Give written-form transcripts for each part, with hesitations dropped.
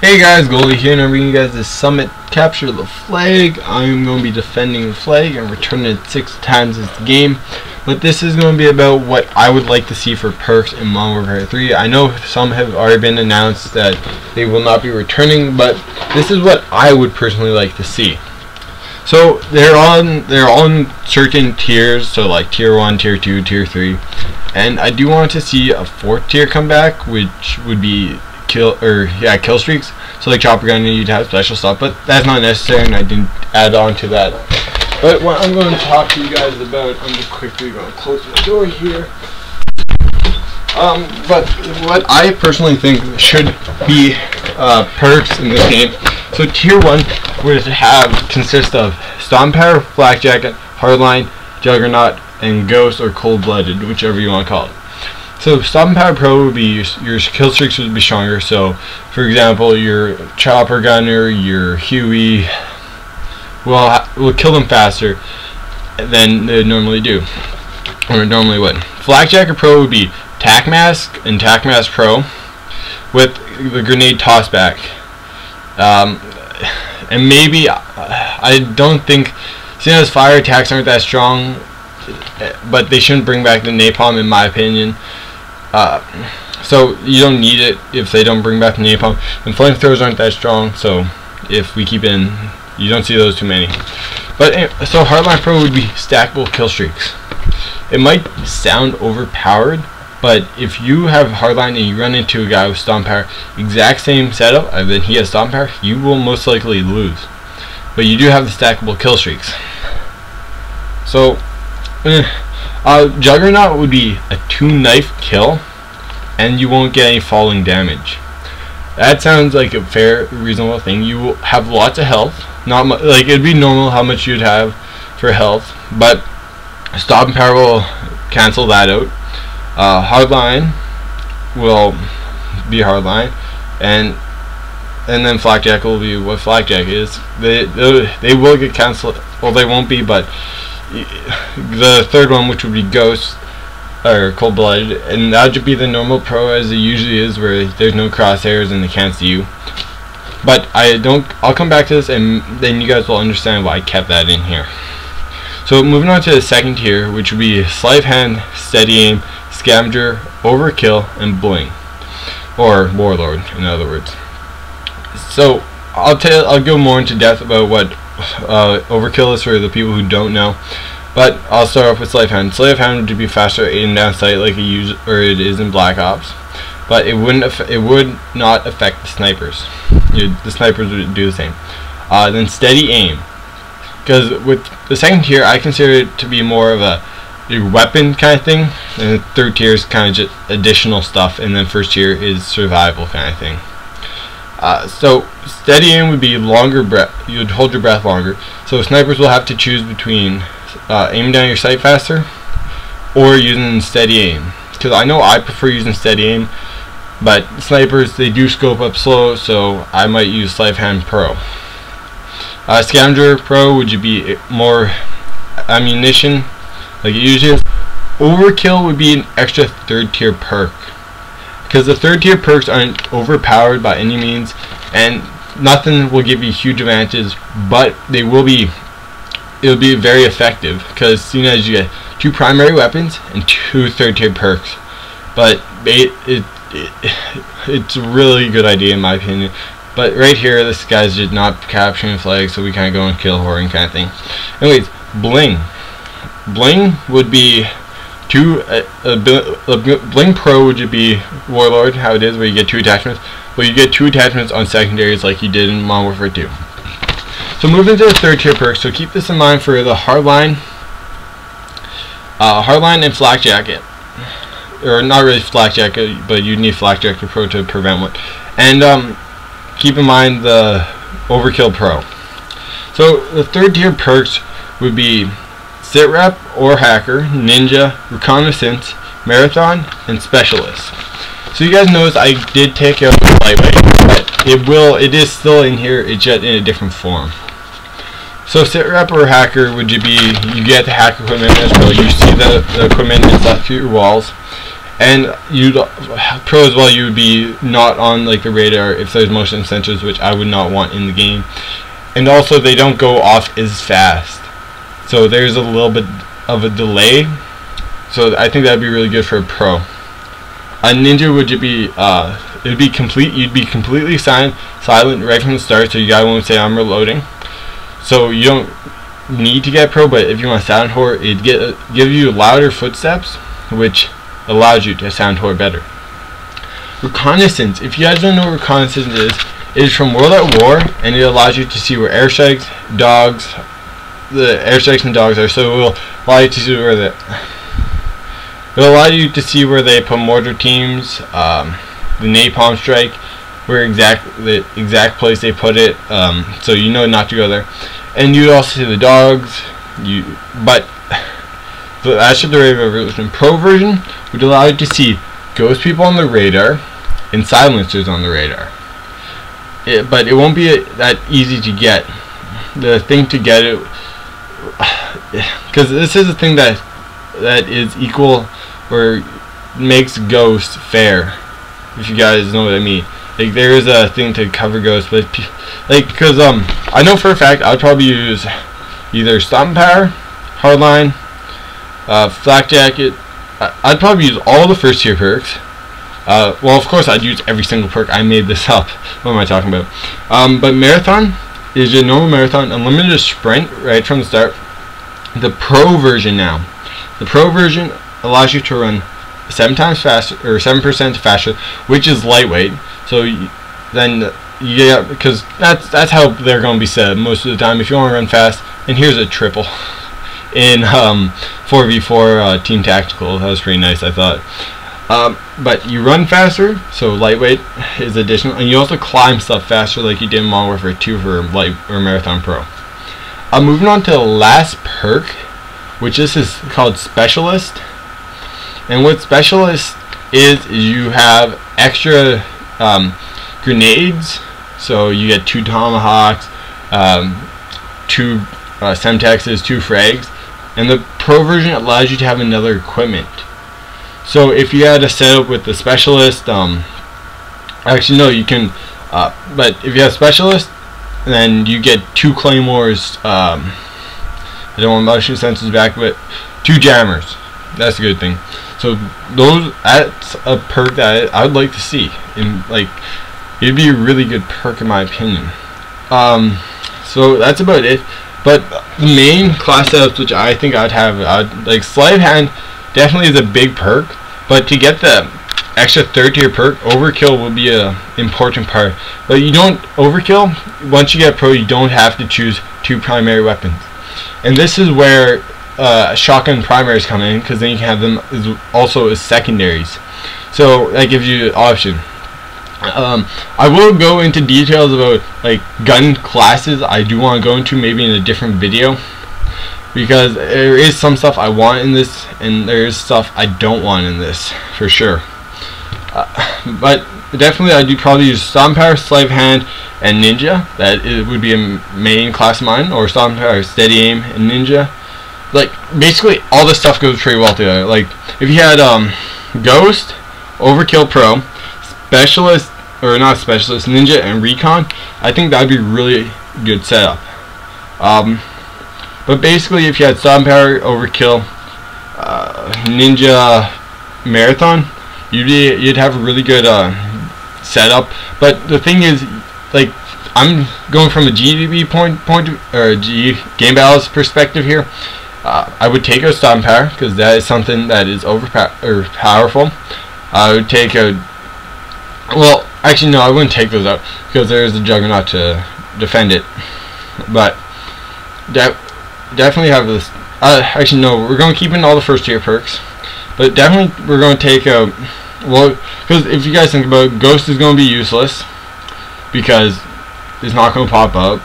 Hey guys, Goldie here, and I'm bringing you guys this summit capture the flag. I'm going to be defending the flag and returning it 6 times as the game. But this is going to be about what I would like to see for perks in Modern Warfare 3. I know some have already been announced that they will not be returning, but this is what I would personally like to see. So they're all in certain tiers, so like tier 1, tier 2, tier 3. And I do want to see a 4th tier come back, which would be kill streaks. So like chopper gun, you'd have special stuff, but that's not necessary, and I didn't add on to that. But what I'm going to talk to you guys about, I'm just quickly going to close the door here. But what I personally think should be perks in this game. So tier 1 would consist of Stomp Power, Flak Jacket, Hardline, Juggernaut, and Ghost or Cold Blooded, whichever you want to call it. So Stomp Power Pro would be your kill streaks would be stronger. So for example, your chopper gunner, your Huey will kill them faster than they normally do, or normally would. Flak Jacket Pro would be Tac Mask and Tac Mask Pro with the grenade toss back. And maybe I don't think, seeing as fire attacks aren't that strong, but they shouldn't bring back the napalm in my opinion. So you don't need it if they don't bring back the napalm. And flamethrowers aren't that strong, so if we keep in, you don't see those too many. But so Hardline Pro would be stackable kill streaks. It might sound overpowered, but if you have Hardline and you run into a guy with Stomp Power, exact same setup, and then he has Stomp Power, you will most likely lose. But you do have the stackable kill streaks. So Juggernaut would be a 2-knife kill, and you won't get any falling damage. That sounds like a fair, reasonable thing. You will have lots of health. Not like it'd be normal how much you'd have for health, but Stomp Power will cancel that out. Hardline will be Hardline, and then Flak Jacket will be what Flak Jacket is. They will get canceled. Well, they won't be, but the third one, which would be Ghost or Cold Blooded, and that would be the normal pro as it usually is, where there's no crosshairs and they can't see you. But I'll come back to this, and then you guys will understand why I kept that in here. So moving on to the 2nd tier, which would be Sleight of Hand, Steady Aim, Scavenger, Overkill, and Bling, or Warlord in other words. So I'll go more into depth about what Overkill is for the people who don't know, but I'll start off with Sleight of Hand. Sleight of Hand would be faster aim down sight like it is in Black Ops, but it would not affect the snipers. The snipers would do the same. Then Steady Aim, because with the 2nd tier I consider it to be more of a weapon kind of thing, and the 3rd tier is kind of just additional stuff, and then 1st tier is survival kind of thing. So Steady Aim would be longer breath. You'd hold your breath longer. So snipers will have to choose between aiming down your sight faster or using Steady Aim. Because I know I prefer using Steady Aim, but snipers, they do scope up slow, so I might use Sleight of Hand Pro. Scavenger Pro would be more ammunition, like it usually is. Overkill would be an extra 3rd tier perk, because the 3rd tier perks aren't overpowered by any means, and nothing will give you huge advantages, but it will be very effective, because seeing as you get 2 primary weapons and 2 3rd tier perks. But it's a really good idea in my opinion. But right here, this guy's just not capturing flags, so we kind of go and kill whoring kind of thing. Anyways, Bling. Bling would be Bling Pro would be Warlord, how it is, where you get 2 attachments, but you get 2 attachments on secondaries like you did in Modern Warfare 2. So moving to the 3rd tier perks, so keep this in mind for the Hardline, and Flak Jacket, or not really Flak Jacket, but you need Flak Jacket Pro to prevent one, and keep in mind the Overkill Pro. So the 3rd tier perks would be Sit Rep or Hacker, Ninja, Reconnaissance, Marathon, and Specialist. So you guys notice I did take out the Lightweight, but it is still in here, it's just in a different form. So Sit Rep or Hacker would be, you get the hack equipment as well, you see the equipment inside your walls, And you'd pro as well, you would be not on like the radar if there's motion sensors, which I would not want in the game. And also they don't go off as fast, so there's a little bit of a delay. So I think that'd be really good for a pro. A ninja would be it'd be complete. You'd be completely silent right from the start, so you guys won't say I'm reloading. So you don't need to get pro, but if you want to sound horror, it'd give you louder footsteps, which allows you to sound horror better. Reconnaissance. If you guys don't know what reconnaissance is, it is from World at War, and it allows you to see where airstrikes, dogs, the airstrikes and dogs are. So it will allow you to see where they put mortar teams, the napalm strike, where the exact place they put it, so you know not to go there. And you also see the dogs. But the Ash of the Rave Revolution Pro version would allow you to see ghost people on the radar and silencers on the radar. But it won't be that easy to get. The thing to get it, because this is a thing that is equal or makes ghosts fair. If you guys know what I mean. Like there is a thing to cover ghosts, but like because I know for a fact I'd probably use either Stomping Power, Hardline, Flak Jacket. I'd probably use all the first tier perks. Well, of course I'd use every single perk. I made this up. What am I talking about? But Marathon is your normal Marathon, unlimited sprint right from the start. The Pro version now. The Pro version allows you to run 7 times faster, or 7% faster, which is lightweight. So then you get, because that's how they're going to be set most of the time. If you want to run fast, and here's a triple in 4v4 team tactical. That was pretty nice, I thought. But you run faster, so lightweight is additional, and you also climb stuff faster, like you did in Modern Warfare 2 for light or Marathon Pro. Moving on to the last perk, which this is called Specialist. And what Specialist is you have extra grenades, so you get 2 tomahawks, 2 semtexes, 2 frags, and the Pro version allows you to have another equipment. So if you had a setup with the Specialist, actually no, you can, but if you have Specialist, then you get 2 claymores. I don't want motion sensors back, but 2 jammers. That's a good thing. So that's a perk that I would like to see. Like, it'd be a really good perk in my opinion. So that's about it. But the main class setups which I think I'd have, like Sleight of Hand definitely is a big perk, but to get the extra 3rd tier perk, Overkill will be a important part. But you don't overkill. Once you get pro, you don't have to choose 2 primary weapons, and this is where shotgun primaries come in, because then you can have them also as secondaries. So that gives you an option. I will go into details about like gun classes. I do want to go into maybe in a different video, because there is some stuff I want in this, and there is stuff I don't want in this for sure. But definitely I do probably use Stomping Power, Sleight of Hand, and Ninja. That would be a main class of mine, or Stomping Power, Steady Aim, and Ninja. Like basically all this stuff goes pretty well together. Like if you had Ghost, Overkill Pro, Specialist, or not Specialist, Ninja, and Recon, I think that would be really good setup. But basically if you had Stomping Power, Overkill, Ninja, Marathon, you'd have a really good setup. But the thing is, like, I'm going from a GDB game balance perspective here. I would take a Stomping Power, because that is something that is powerful. I would take a, well, actually no, I wouldn't take those out, because there is a Juggernaut to defend it. But definitely have this. Actually no, we're going to keep in all the 1st tier perks, but definitely we're going to take a, well, because if you guys think about it, Ghost is going to be useless because it's not going to pop up.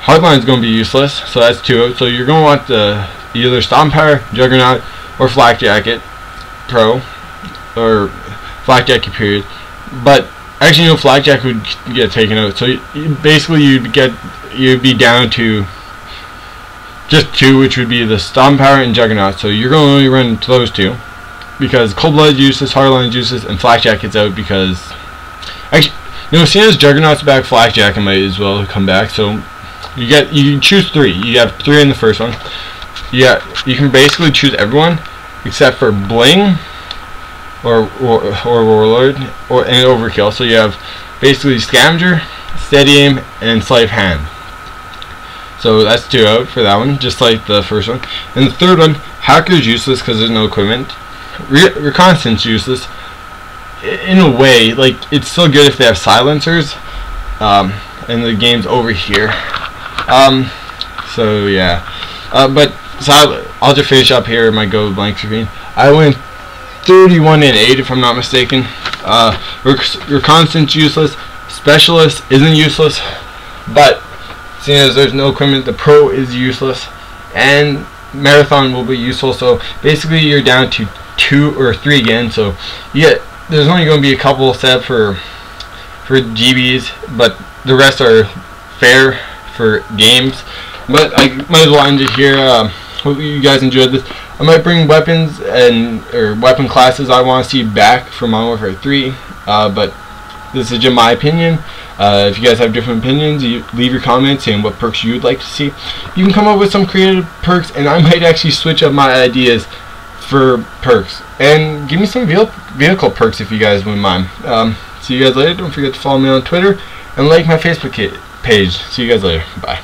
Hardline is going to be useless, so that's 2. So you're going to want the either Stomping Power, Juggernaut, or Flak Jacket Pro, or Flak Jacket period. But actually, no, Flak Jacket would get taken out. So basically, you'd be down to just 2, which would be the Stomping Power and Juggernaut. So you're going to only run those 2. because Cold-Blooded useless, Hardline useless, and Flak Jacket's out because actually, seeing as Juggernaut's back, Flak Jacket might as well come back. So you can choose 3. You have 3 in the first one. You can basically choose everyone except for Bling or Warlord and Overkill. So you have basically Scavenger, Steady Aim, and Sleight of Hand. So that's 2 out for that one, just like the first one. And the third one, Hacker's useless because there's no equipment. Reconnaissance useless. In a way, like, it's still good if they have silencers. And the game's over here. So yeah. So I'll just finish up here my go blank screen. I went 31-8 if I'm not mistaken. Reconnaissance useless. Specialist isn't useless, but seeing as there's no equipment, the Pro is useless, and Marathon will be useful. So basically, you're down to 2 or 3 again. So there's only going to be a couple set for GBs, but the rest are fair for games. But I might as well end it here. Hope you guys enjoyed this. I might bring weapons or weapon classes I want to see back from Modern Warfare 3, but this is just my opinion. If you guys have different opinions, you leave your comments saying what perks you'd like to see. You can come up with some creative perks, and I might actually switch up my ideas for perks. And give me some vehicle perks if you guys wouldn't mind. See you guys later. Don't forget to follow me on Twitter and like my Facebook page. See you guys later. Bye.